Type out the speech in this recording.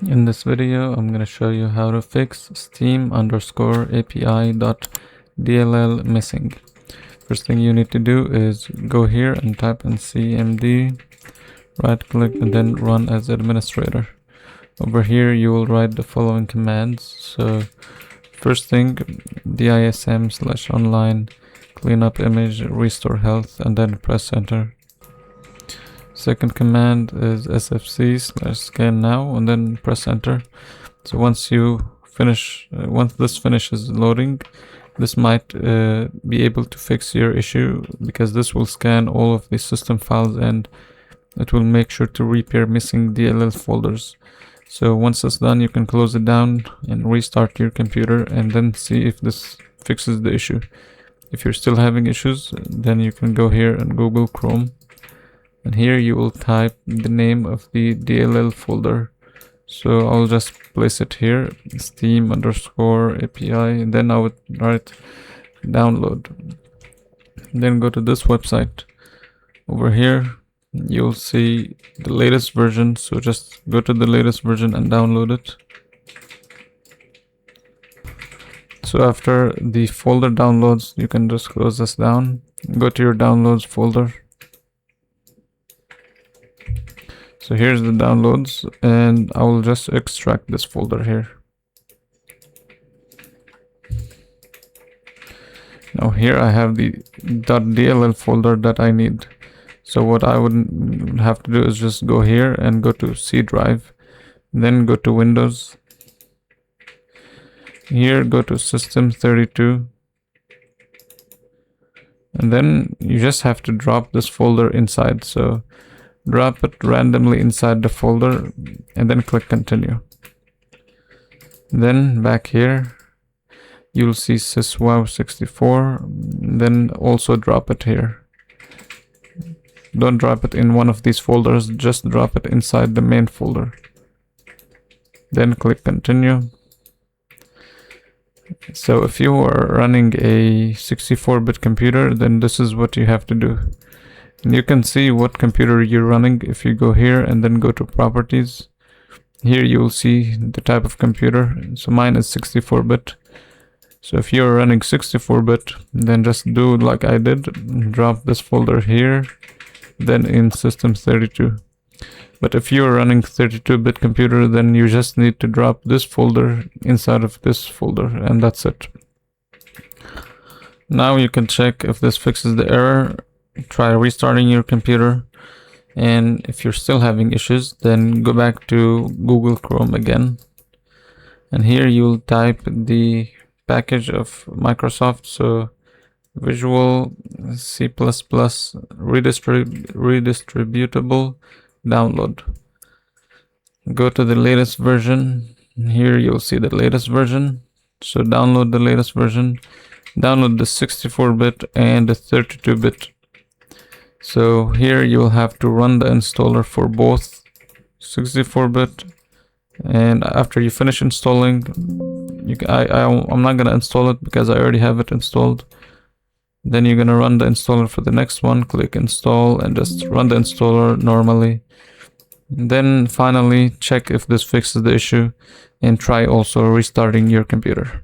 In this video, I'm going to show you how to fix steam_API.dll missing. First thing you need to do is go here and type in cmd, right click and then run as administrator. Over here you will write the following commands. So first thing, dism/online cleanup image restore health and then press enter. Second command is sfc/scan now and then press enter. So once this finishes loading, this might be able to fix your issue, because this will scan all of the system files and it will make sure to repair missing DLL folders. So once it's done, you can close it down and restart your computer and then see if this fixes the issue. If you're still having issues, then you can go here and Google Chrome. And here you will type the name of the DLL folder. So I'll just place it here, steam_API, and then I would write download. Then go to this website. Over here, you'll see the latest version. So just go to the latest version and download it. So after the folder downloads, you can just close this down. Go to your downloads folder. So here's the downloads, and I will just extract this folder here. Now here I have the .dll folder that I need. So what I would have to do is just go here and go to C drive, then go to Windows. Here go to System32, and then you just have to drop this folder inside. So drop it randomly inside the folder and then click continue. Then back here you'll see syswow64, then also drop it here. Don't drop it in one of these folders, just drop it inside the main folder. Then click continue. So if you are running a 64-bit computer, then this is what you have to do. And you can see what computer you're running if you go here and then go to properties. Here you will see the type of computer. So mine is 64-bit. So if you're running 64-bit, then just do like I did, drop this folder here, then in System32. But if you're running 32-bit computer, then you just need to drop this folder inside of this folder, and that's it. Now you can check if this fixes the error. Try restarting your computer, and if you're still having issues, then go back to Google Chrome again, and here you'll type the package of Microsoft. So Visual C++ redistributable download. Go to the latest version. Here you'll see the latest version. So download the latest version. Download the 64-bit and the 32-bit. So here you'll have to run the installer for both 64-bit, and after you finish installing, I'm not gonna install it because I already have it installed. Then you're gonna run the installer for the next one. Click install and just run the installer normally. Then finally check if this fixes the issue and try also restarting your computer.